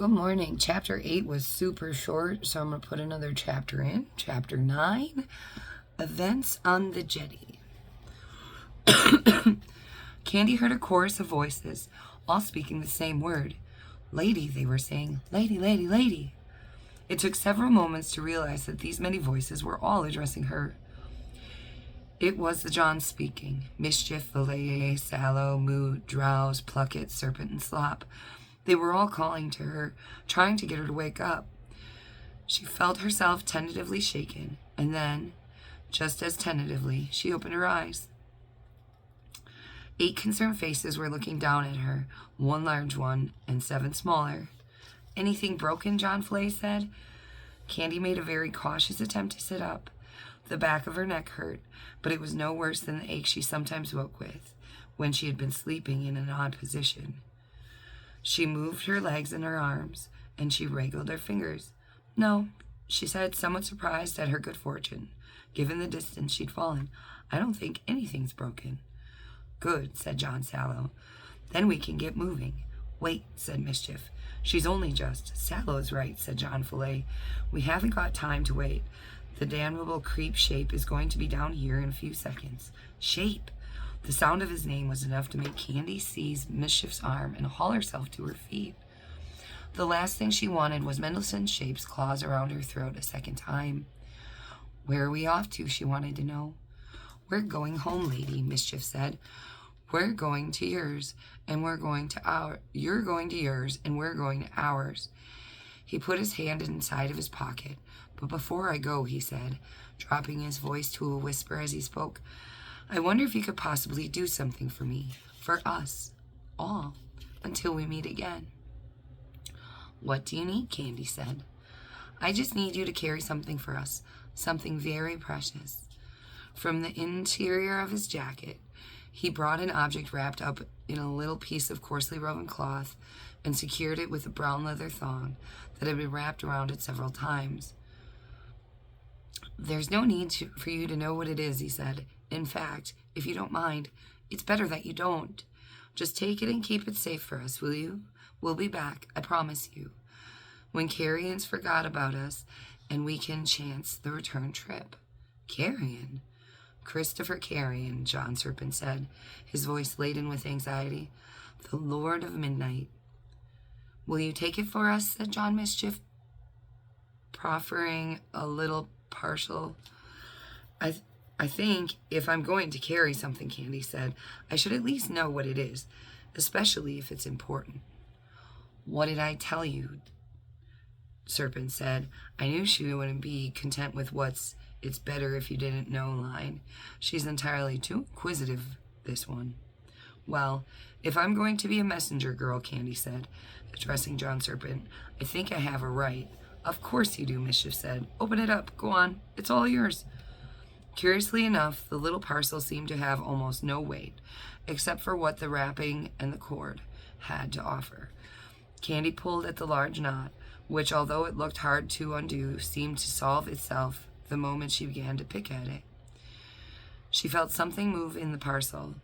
Good morning. Chapter 8 was super short, so I'm going to put another chapter in. Chapter 9, Events on the Jetty. Candy heard a chorus of voices, all speaking the same word. Lady, they were saying. Lady, lady, lady. It took several moments to realize that these many voices were all addressing her. It was the John speaking. Mischief, Valet, Sallow, Mood, Drowse, Plucket, Serpent, and Slop. They were all calling to her, trying to get her to wake up. She felt herself tentatively shaken, and then, just as tentatively, she opened her eyes. 8 concerned faces were looking down at her, 1 large one and 7 smaller. Anything broken? John Flay said. Candy made a very cautious attempt to sit up. The back of her neck hurt, but it was no worse than the ache she sometimes woke with when she had been sleeping in an odd position. She moved her legs and her arms, and she wriggled her fingers. No, she said, somewhat surprised at her good fortune, given the distance she'd fallen. I don't think anything's broken. Good, said John Sallow. Then we can get moving. Wait, said Mischief. She's only just. Sallow's right, said John Fillet. We haven't got time to wait. The damnable creep Shape is going to be down here in a few seconds. Shape! The sound of his name was enough to make Candy seize Mischief's arm and haul herself to her feet. The last thing she wanted was Mendelssohn Shape's claws around her throat a second time. Where are we off to? She wanted to know. We're going home, lady, Mischief said. We're going to yours, and we're going to our. You're going to yours, and we're going to ours. He put his hand inside of his pocket. But before I go, he said, dropping his voice to a whisper as he spoke, I wonder if you could possibly do something for me, for us, all, until we meet again. What do you need? Candy said. I just need you to carry something for us, something very precious. From the interior of his jacket, he brought an object wrapped up in a little piece of coarsely woven cloth and secured it with a brown leather thong that had been wrapped around it several times. There's no need for you to know what it is, he said. In fact, if you don't mind, it's better that you don't. Just take it and keep it safe for us, will you? We'll be back, I promise you, when Carrion's forgot about us and we can chance the return trip. Carrion? Christopher Carrion, John Serpent said, his voice laden with anxiety. The Lord of Midnight. Will you take it for us? Said John Mischief, proffering a little partial. I think if I'm going to carry something, Candy said, I should at least know what it is, especially if it's important. What did I tell you? Serpent said. I knew she wouldn't be content with it's better if you didn't know line. She's entirely too inquisitive, this one. Well, if I'm going to be a messenger girl, Candy said, addressing John Serpent, I think I have a right. Of course you do, Mischief said. Open it up. Go on. It's all yours. Curiously enough, the little parcel seemed to have almost no weight, except for what the wrapping and the cord had to offer. Candy pulled at the large knot, which, although it looked hard to undo, seemed to solve itself the moment she began to pick at it. She felt something move in the parcel.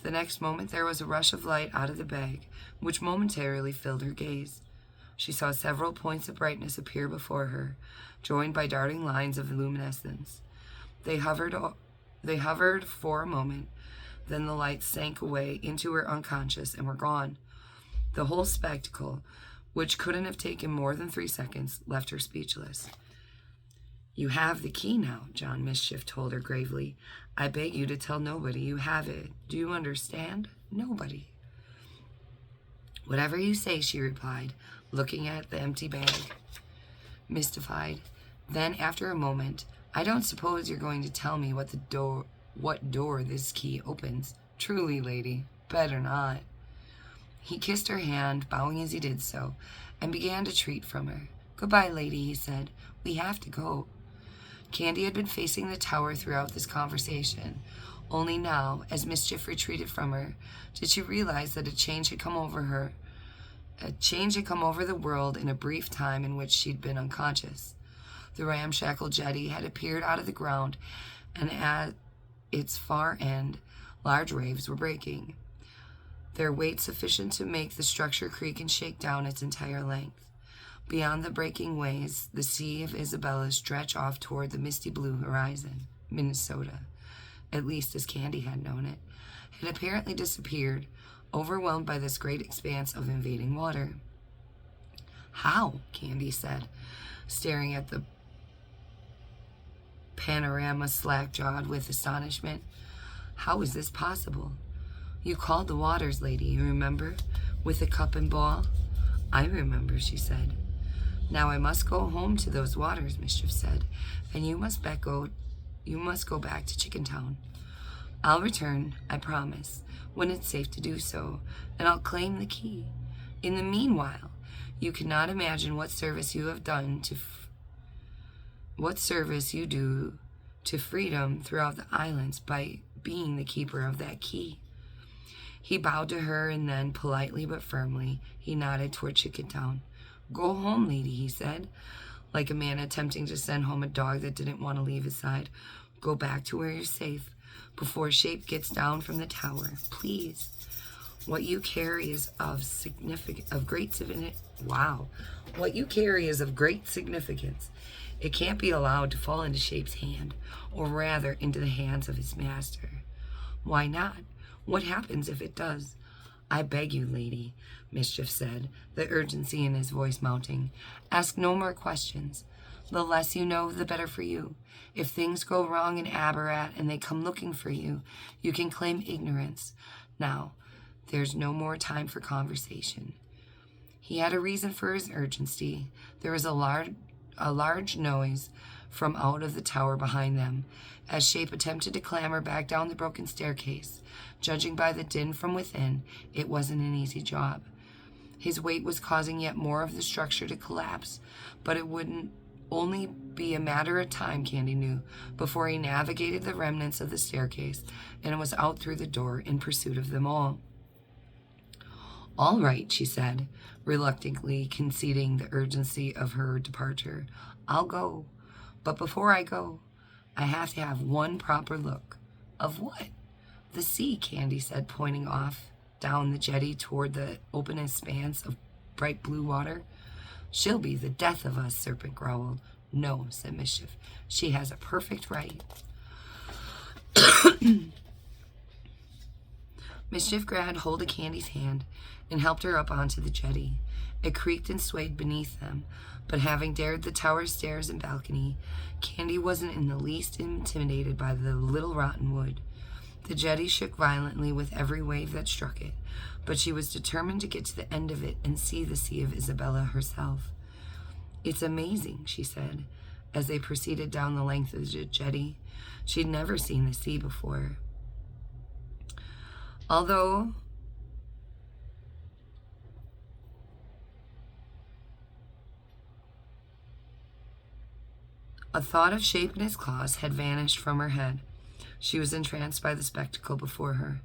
The next moment there was a rush of light out of the bag, which momentarily filled her gaze. She saw several points of brightness appear before her, joined by darting lines of luminescence. They hovered for a moment, then the lights sank away into her unconscious and were gone. The whole spectacle, which couldn't have taken more than 3 seconds, left her speechless. You have the key now, John Mischief told her gravely. I beg you to tell nobody you have it. Do you understand? Nobody. Whatever you say, she replied, looking at the empty bag, mystified. Then, after a moment, I don't suppose you're going to tell me what door this key opens. Truly, lady, better not. He kissed her hand, bowing as he did so, and began to treat from her. Goodbye, lady, he said. We have to go. Candy had been facing the tower throughout this conversation. Only now, as Mischief retreated from her, did she realize that a change had come over her. A change had come over the world in a brief time in which she'd been unconscious. The ramshackle jetty had appeared out of the ground, and at its far end, large waves were breaking, their weight sufficient to make the structure creak and shake down its entire length. Beyond the breaking waves, the Sea of Isabella stretched off toward the misty blue horizon. Minnesota, at least as Candy had known it, had apparently disappeared, overwhelmed by this great expanse of invading water. How? Candy said, staring at the panorama slack-jawed with astonishment. How is this possible? You called the waters, lady, you remember? With a cup and ball? I remember, she said. Now I must go home to those waters, Mischief said, and you must go back to Chickentown. I'll return, I promise, when it's safe to do so, and I'll claim the key. In the meanwhile, you cannot imagine what service you have done what service you do to freedom throughout the islands by being the keeper of that key. He bowed to her, and then, politely but firmly, he nodded toward Chickentown. Go home, lady, he said, like a man attempting to send home a dog that didn't want to leave his side. Go back to where you're safe before Shape gets down from the tower, please. What you carry is of great significance. It can't be allowed to fall into Shape's hand, or rather into the hands of his master. Why not? What happens if it does? I beg you, lady, Mischief said, the urgency in his voice mounting. Ask no more questions. The less you know, the better for you. If things go wrong in ABARAT and they come looking for you, you can claim ignorance. Now, there's no more time for conversation. He had a reason for his urgency. There was a large noise from out of the tower behind them, as Shape attempted to clamber back down the broken staircase. Judging by the din from within, it wasn't an easy job. His weight was causing yet more of the structure to collapse, but it wouldn't only be a matter of time, Candy knew, before he navigated the remnants of the staircase and was out through the door in pursuit of them all. All right, she said, reluctantly conceding the urgency of her departure. I'll go. But before I go, I have to have one proper look. Of what? The sea, Candy said, pointing off down the jetty toward the open expanse of bright blue water. She'll be the death of us, Serpent growled. No, said Mischief. She has a perfect right. Mischief grabbed hold of Candy's hand and helped her up onto the jetty. It creaked and swayed beneath them, but having dared the tower stairs and balcony, Candy wasn't in the least intimidated by the little rotten wood. The jetty shook violently with every wave that struck it, but she was determined to get to the end of it and see the Sea of Isabella herself. It's amazing, she said, as they proceeded down the length of the jetty. She'd never seen the sea before. Although a thought of Shape and his claws had vanished from her head. She was entranced by the spectacle before her.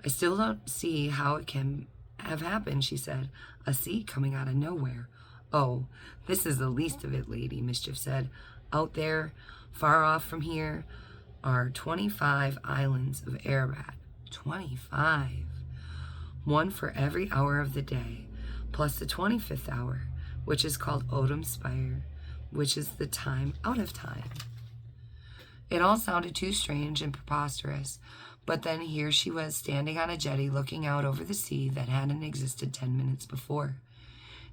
I still don't see how it can have happened, she said. A sea coming out of nowhere. Oh, this is the least of it, lady, Mischief said. Out there, far off from here, are 25 islands of ABARAT. 25. One for every hour of the day, plus the 25th hour, which is called Autumn Spire, which is the time out of time. It all sounded too strange and preposterous, but then here she was standing on a jetty looking out over the sea that hadn't existed 10 minutes before.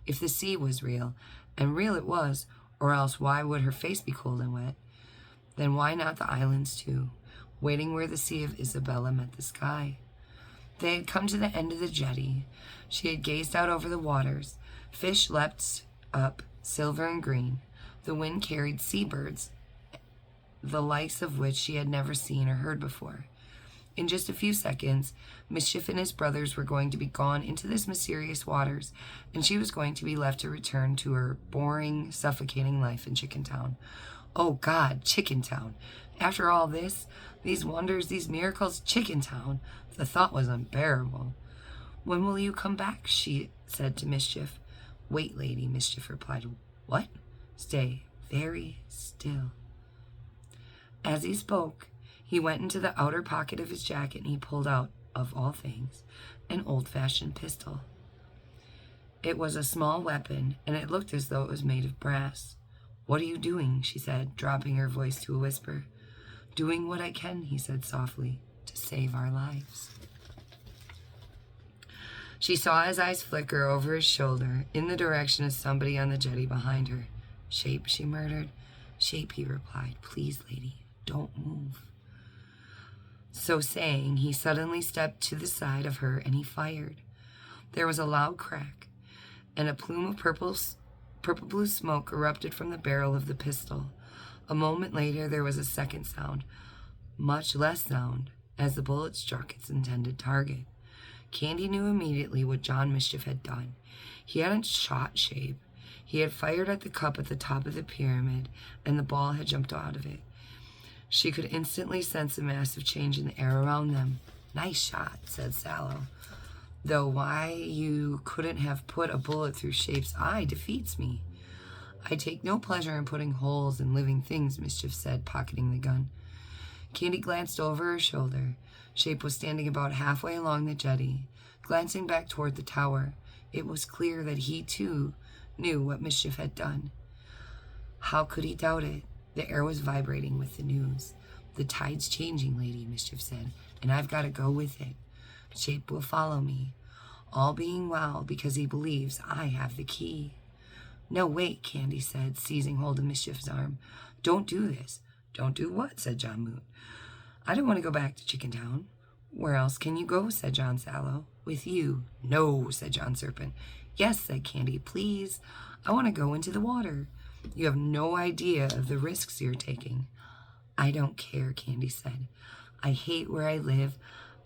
If the sea was real, and real it was, or else why would her face be cold and wet? Then why not the islands too, waiting where the Sea of Isabella met the sky? They had come to the end of the jetty. She had gazed out over the waters. Fish leapt up, silver and green. The wind carried seabirds, the likes of which she had never seen or heard before. In just a few seconds, Mischief and his brothers were going to be gone into this mysterious waters, and she was going to be left to return to her boring, suffocating life in Chickentown. Oh God, Chickentown. After all this, these wonders, these miracles, Chickentown. The thought was unbearable. When will you come back? She said to Mischief. Wait, lady, Mischief replied. What? Stay very still. As he spoke, he went into the outer pocket of his jacket and he pulled out, of all things, an old-fashioned pistol. It was a small weapon, and it looked as though it was made of brass. "What are you doing?" she said, dropping her voice to a whisper. "Doing what I can," he said softly, "to save our lives." She saw his eyes flicker over his shoulder in the direction of somebody on the jetty behind her. "Shape," she murmured. "Shape," he replied. "Please, lady, don't move." So saying, he suddenly stepped to the side of her and he fired. There was a loud crack, and a plume of purple-blue smoke erupted from the barrel of the pistol. A moment later, there was a second sound, much less sound, as the bullet struck its intended target. Candy knew immediately what John Mischief had done. He hadn't shot Shape. He had fired at the cup at the top of the pyramid, and the ball had jumped out of it. She could instantly sense a massive change in the air around them. "Nice shot," said Sallow. "Though why you couldn't have put a bullet through Shape's eye defeats me." "I take no pleasure in putting holes in living things," Mischief said, pocketing the gun. Candy glanced over her shoulder. Shape was standing about halfway along the jetty, glancing back toward the tower. It was clear that he, too, knew what Mischief had done. How could he doubt it? The air was vibrating with the news. "The tide's changing, lady," Mischief said, "and I've got to go with it. Shape will follow me, all being well, because he believes I have the key." "No, wait," Candy said, seizing hold of Mischief's arm. "Don't do this." "Don't do what?" said John Moot. "I don't want to go back to Chicken Town." "Where else can you go?" said John Sallow. "With you." "No," said John Serpent. "Yes," said Candy, "please. I want to go into the water. You have no idea of the risks you're taking." "I don't care," Candy said. "I hate where I live.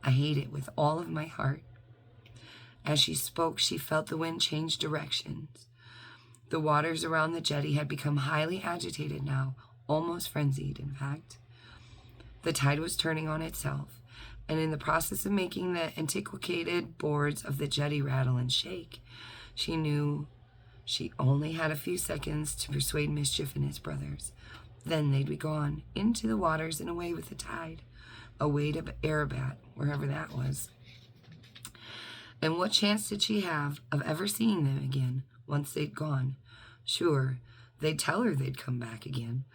I hate it with all of my heart." As she spoke, she felt the wind change directions. The waters around the jetty had become highly agitated now, almost frenzied, in fact. The tide was turning on itself, and in the process of making the antiquated boards of the jetty rattle and shake, she knew she only had a few seconds to persuade Mischief and his brothers. Then they'd be gone, into the waters and away with the tide, away to ABARAT, wherever that was. And what chance did she have of ever seeing them again once they'd gone? Sure, they'd tell her they'd come back again,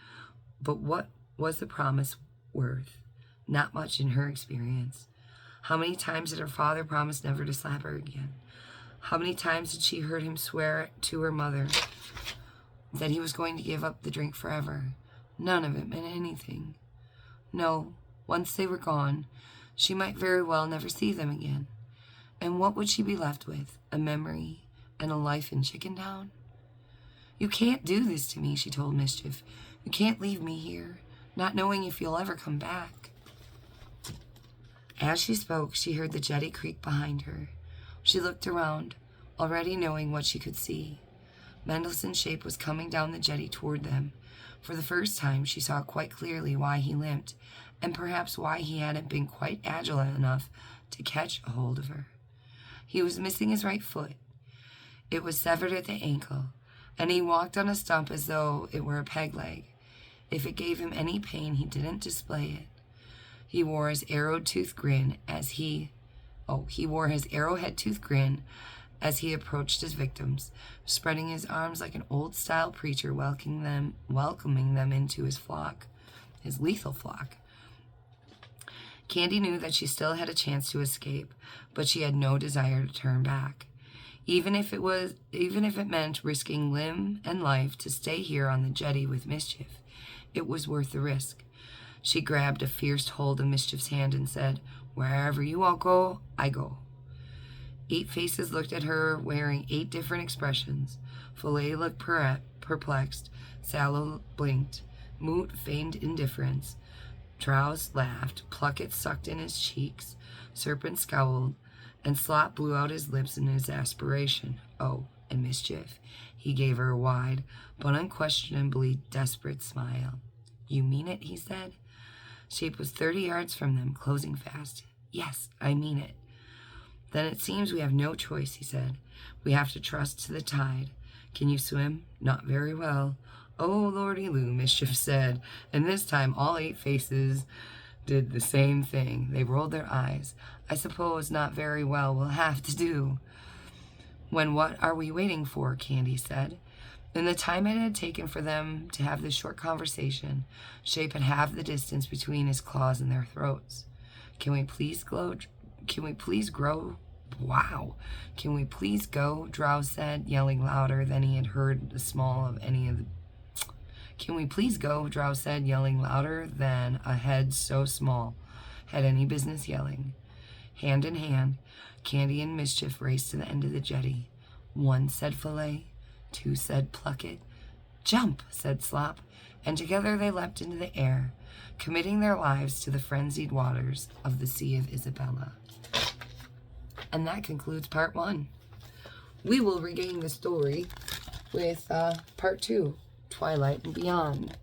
but what was the promise worth? Not much in her experience. How many times had her father promised never to slap her again? How many times had she heard him swear to her mother that he was going to give up the drink forever? None of it meant anything. No, once they were gone, she might very well never see them again. And what would she be left with? A memory and a life in Chicken Town? "You can't do this to me," she told Mischief. "You can't leave me here, not knowing if you'll ever come back." As she spoke, she heard the jetty creak behind her. She looked around, already knowing what she could see. Mendelssohn's Shape was coming down the jetty toward them. For the first time, she saw quite clearly why he limped, and perhaps why he hadn't been quite agile enough to catch a hold of her. He was missing his right foot. It was severed at the ankle, and he walked on a stump as though it were a peg leg. If it gave him any pain, he didn't display it. He wore his arrow-toothed grin as he approached his victims, spreading his arms like an old-style preacher welcoming them into his flock, his lethal flock. Candy knew that she still had a chance to escape, but she had no desire to turn back. Even if it meant risking limb and life to stay here on the jetty with Mischief, it was worth the risk. She grabbed a fierce hold of Mischief's hand and said, "Wherever you all go, I go." 8 faces looked at her, wearing 8 different expressions. Fillet looked perplexed. Sallow blinked. Moot feigned indifference. Drowse laughed. Pluckett sucked in his cheeks. Serpent scowled. And Slot blew out his lips in exasperation. Oh, and Mischief. He gave her a wide, but unquestionably desperate smile. "You mean it?" he said. Shape was 30 yards from them, closing fast. "Yes, I mean it." "Then it seems we have no choice," he said. "We have to trust to the tide. Can you swim?" "Not very well." "Oh, lordy-loo," Mischief said, and this time all 8 faces did the same thing. They rolled their eyes. "I suppose not very well will have to do." When what are we waiting for? Candy said. In the time it had taken for them to have this short conversation, Shape had halved the distance between his claws and their throats. Can we please grow? Wow. Can we please go? Drow said, yelling louder than he had heard the small of any of the... Can we please go? Drow said, yelling louder than a head so small had any business yelling. Hand in hand, Candy and Mischief raced to the end of the jetty. One said fillet, two said pluck it. Jump, said Slop, and together they leapt into the air, committing their lives to the frenzied waters of the Sea of Isabella. And that concludes part 1. We will regain the story with part 2, Twilight and Beyond.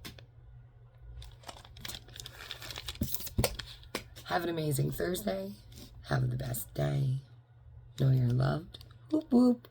Have an amazing Thursday. Have the best day. Know you're loved. Whoop whoop.